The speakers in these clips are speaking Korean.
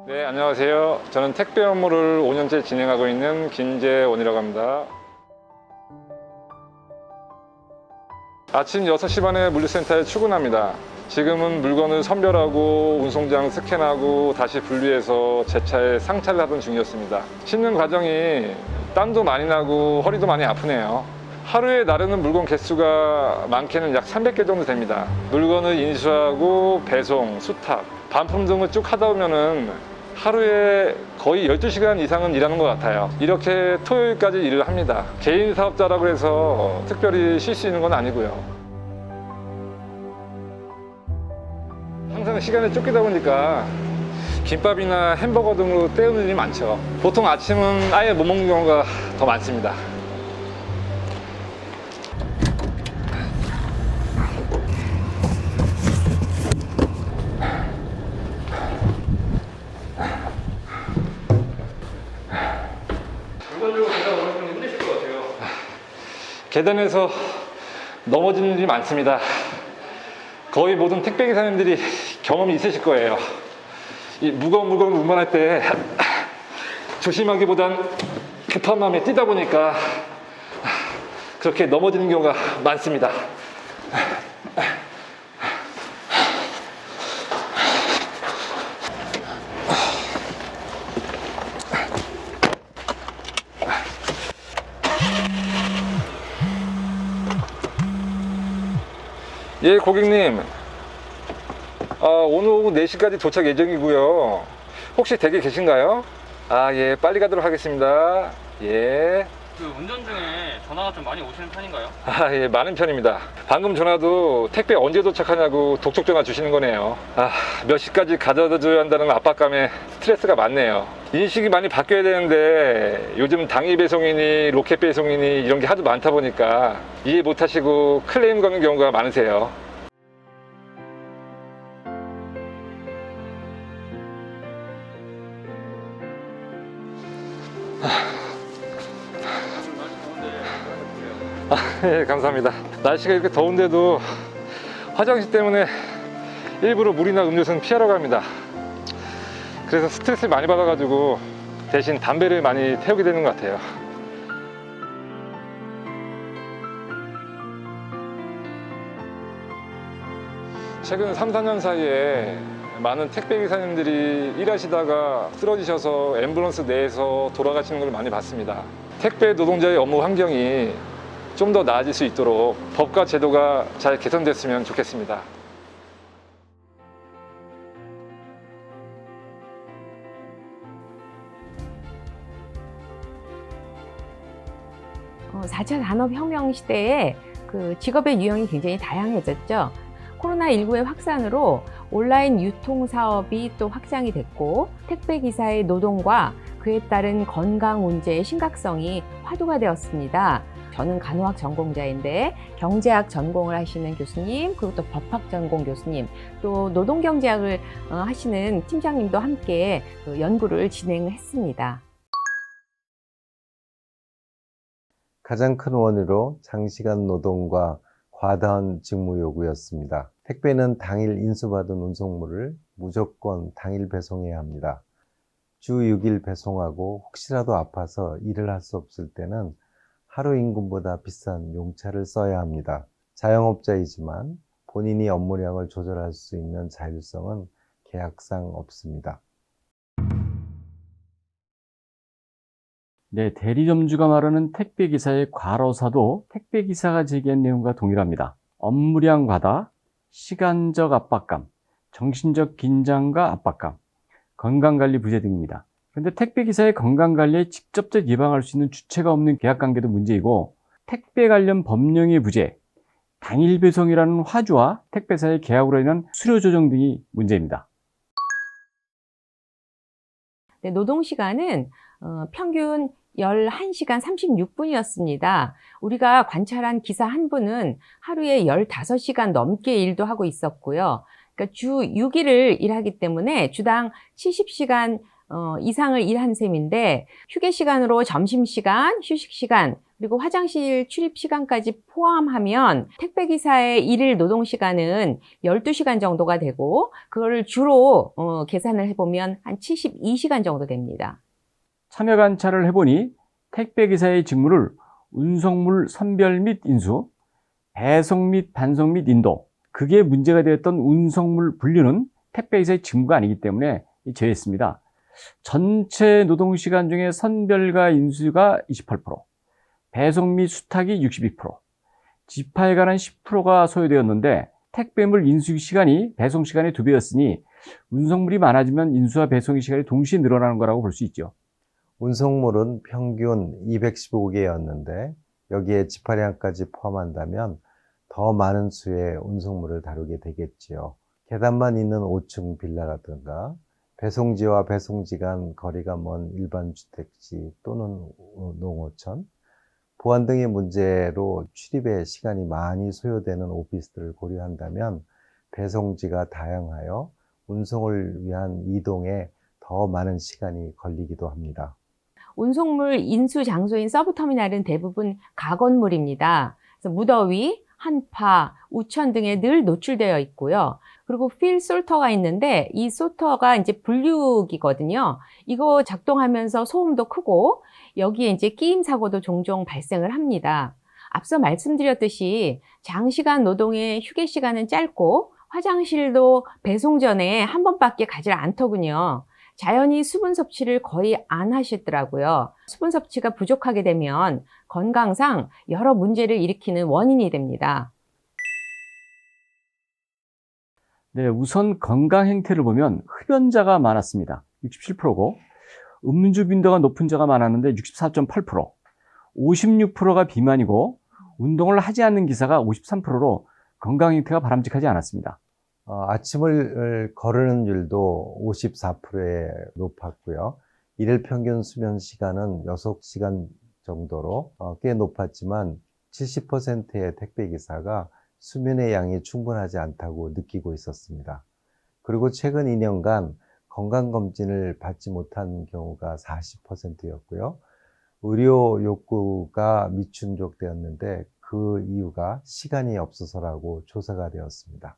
네, 안녕하세요. 저는 택배 업무를 5년째 진행하고 있는 김재원이라고 합니다. 아침 6시 반에 물류센터에 출근합니다. 지금은 물건을 선별하고 운송장 스캔하고 다시 분류해서 제 차에 상차를 하던 중이었습니다. 싣는 과정이 땀도 많이 나고 허리도 많이 아프네요. 하루에 나르는 물건 개수가 많게는 약 300개 정도 됩니다. 물건을 인수하고 배송, 수탁, 반품 등을 쭉 하다 보면은 하루에 거의 12시간 이상은 일하는 것 같아요. 이렇게 토요일까지 일을 합니다. 개인 사업자라고 해서 특별히 쉴 수 있는 건 아니고요. 항상 시간에 쫓기다 보니까 김밥이나 햄버거 등으로 때우는 일이 많죠. 보통 아침은 아예 못 먹는 경우가 더 많습니다. 계단에서 넘어지는 일이 많습니다. 거의 모든 택배 기사님들이 경험이 있으실 거예요. 이 무거운 물건을 운반할 때 조심하기보단 급한 마음에 뛰다 보니까 그렇게 넘어지는 경우가 많습니다. 예, 고객님. 오늘 오후 4시까지 도착 예정이고요. 혹시 댁에 계신가요? 예, 빨리 가도록 하겠습니다. 예. 운전 중에 전화가 좀 많이 오시는 편인가요? 예, 많은 편입니다. 방금 전화도 택배 언제 도착하냐고 독촉 전화 주시는 거네요. 몇 시까지 가져다 줘야 한다는 압박감에 스트레스가 많네요. 인식이 많이 바뀌어야 되는데 요즘 당일 배송이니 로켓 배송이니 이런 게 하도 많다 보니까 이해 못 하시고 클레임 거는 경우가 많으세요. 예, 감사합니다. 날씨가 이렇게 더운데도 화장실 때문에 일부러 물이나 음료수는 피하러 갑니다. 그래서 스트레스를 많이 받아가지고 대신 담배를 많이 태우게 되는 것 같아요. 최근 3, 4년 사이에 많은 택배 기사님들이 일하시다가 쓰러지셔서 앰뷸런스 내에서 돌아가시는 걸 많이 봤습니다. 택배 노동자의 업무 환경이 좀 더 나아질 수 있도록 법과 제도가 잘 개선됐으면 좋겠습니다. 어, 4차 산업혁명 시대에 그 직업의 유형이 굉장히 다양해졌죠. 코로나19의 확산으로 온라인 유통 사업이 또 확장이 됐고, 택배 기사의 노동과 그에 따른 건강 문제의 심각성이 화두가 되었습니다. 저는 간호학 전공자인데 경제학 전공을 하시는 교수님, 그리고 또 법학 전공 교수님, 또 노동경제학을 하시는 팀장님도 함께 그 연구를 진행했습니다. 가장 큰 원인으로 장시간 노동과 과다한 직무 요구였습니다. 택배는 당일 인수받은 운송물을 무조건 당일 배송해야 합니다. 주 6일 배송하고 혹시라도 아파서 일을 할 수 없을 때는 하루 임금보다 비싼 용차를 써야 합니다. 자영업자이지만 본인이 업무량을 조절할 수 있는 자율성은 계약상 없습니다. 네, 대리점주가 말하는 택배기사의 과로사도 택배기사가 제기한 내용과 동일합니다. 업무량 과다, 시간적 압박감, 정신적 긴장과 압박감, 건강관리 부재 등입니다. 그런데 택배기사의 건강관리에 직접적 예방할 수 있는 주체가 없는 계약관계도 문제이고, 택배 관련 법령의 부재, 당일 배송이라는 화두와 택배사의 계약으로 인한 수료 조정 등이 문제입니다. 네, 노동시간은 평균 11시간 36분이었습니다. 우리가 관찰한 기사 한 분은 하루에 15시간 넘게 일도 하고 있었고요. 그러니까 주 6일을 일하기 때문에 주당 70시간 이상을 일한 셈인데, 휴게 시간으로 점심시간, 휴식 시간, 그리고 화장실 출입 시간까지 포함하면 택배기사의 일일 노동시간은 12시간 정도가 되고 그거를 주로 계산을 해보면 한 72시간 정도 됩니다. 참여 관찰을 해보니 택배기사의 직무를 운송물 선별 및 인수, 배송 및 반송 및 인도, 그게 문제가 되었던 운송물 분류는 택배기사의 직무가 아니기 때문에 제외했습니다. 전체 노동시간 중에 선별과 인수가 28%, 배송 및 수탁이 62%, 지파에 관한 10%가 소요되었는데 택배물 인수 시간이 배송 시간의 2배였으니 운송물이 많아지면 인수와 배송의 시간이 동시에 늘어나는 거라고 볼 수 있죠. 운송물은 평균 215개였는데 여기에 지파량까지 포함한다면 더 많은 수의 운송물을 다루게 되겠지요. 계단만 있는 5층 빌라라든가 배송지와 배송지 간 거리가 먼 일반 주택지 또는 농어촌, 보안 등의 문제로 출입에 시간이 많이 소요되는 오피스들을 고려한다면 배송지가 다양하여 운송을 위한 이동에 더 많은 시간이 걸리기도 합니다. 운송물 인수 장소인 서브터미널은 대부분 가건물입니다. 그래서 무더위, 한파, 우천 등에 늘 노출되어 있고요. 그리고 필 솔터가 있는데 이 솔터가 이제 분류기거든요. 이거 작동하면서 소음도 크고 여기에 이제 끼임 사고도 종종 발생을 합니다. 앞서 말씀드렸듯이 장시간 노동의 휴게 시간은 짧고 화장실도 배송 전에 한 번밖에 가지 않더군요. 자연히 수분 섭취를 거의 안 하시더라고요. 수분 섭취가 부족하게 되면 건강상 여러 문제를 일으키는 원인이 됩니다. 네, 우선 건강 행태를 보면 흡연자가 많았습니다. 67%고 음주 빈도가 높은 자가 많았는데 64.8%, 56%가 비만이고 운동을 하지 않는 기사가 53%로 건강 행태가 바람직하지 않았습니다. 아침을 거르는 율도 54%에 높았고요. 일일 평균 수면 시간은 6시간 정도로 꽤 높았지만 70%의 택배기사가 수면의 양이 충분하지 않다고 느끼고 있었습니다. 그리고 최근 2년간 건강검진을 받지 못한 경우가 40%였고요. 의료 욕구가 미충족되었는데 그 이유가 시간이 없어서라고 조사가 되었습니다.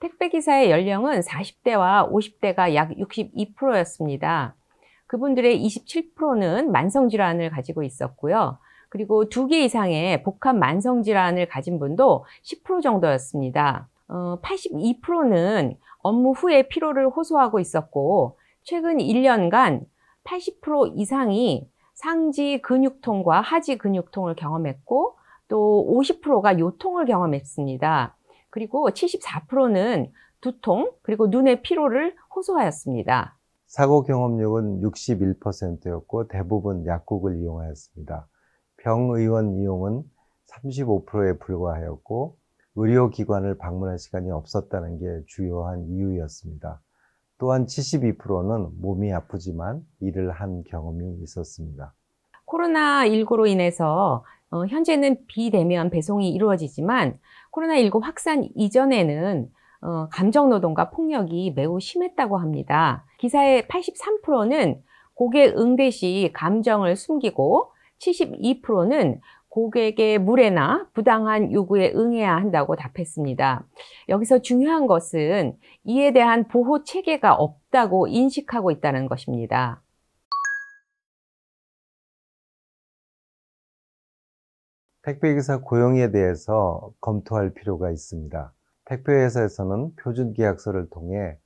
택배기사의 연령은 40대와 50대가 약 62%였습니다. 그분들의 27%는 만성질환을 가지고 있었고요. 그리고 2개 이상의 복합 만성질환을 가진 분도 10% 정도였습니다. 82%는 업무 후에 피로를 호소하고 있었고 최근 1년간 80% 이상이 상지 근육통과 하지 근육통을 경험했고 또 50%가 요통을 경험했습니다. 그리고 74%는 두통 그리고 눈의 피로를 호소하였습니다. 사고 경험률은 61%였고 대부분 약국을 이용하였습니다. 병의원 이용은 35%에 불과하였고 의료기관을 방문할 시간이 없었다는 게 주요한 이유였습니다. 또한 72%는 몸이 아프지만 일을 한 경험이 있었습니다. 코로나19로 인해서 현재는 비대면 배송이 이루어지지만 코로나19 확산 이전에는 감정노동과 폭력이 매우 심했다고 합니다. 기사의 83%는 고객 응대 시 감정을 숨기고 72%는 고객의 무례나 부당한 요구에 응해야 한다고 답했습니다. 여기서 중요한 것은 이에 대한 보호 체계가 없다고 인식하고 있다는 것입니다. 택배기사 고용에 대해서 검토할 필요가 있습니다. 택배회사에서는 표준계약서를 통해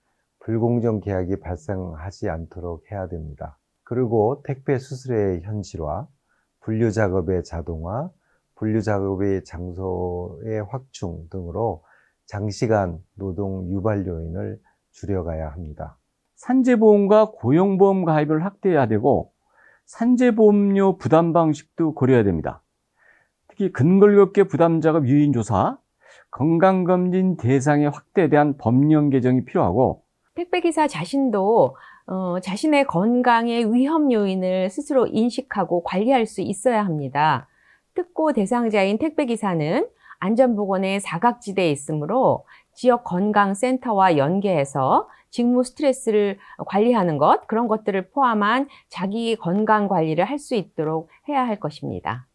불공정 계약이 발생하지 않도록 해야 됩니다. 그리고 택배 수수료의 현실화, 분류 작업의 자동화, 분류 작업의 장소의 확충 등으로 장시간 노동 유발 요인을 줄여가야 합니다. 산재보험과 고용보험 가입을 확대해야 되고 산재보험료 부담 방식도 고려해야 됩니다. 특히 근골격계 부담자급 유인조사, 건강검진 대상의 확대에 대한 법령 개정이 필요하고 택배기사 자신도 자신의 건강의 위험 요인을 스스로 인식하고 관리할 수 있어야 합니다. 특고 대상자인 택배기사는 안전보건의 사각지대에 있으므로 지역 건강센터와 연계해서 직무 스트레스를 관리하는 것, 그런 것들을 포함한 자기 건강 관리를 할 수 있도록 해야 할 것입니다.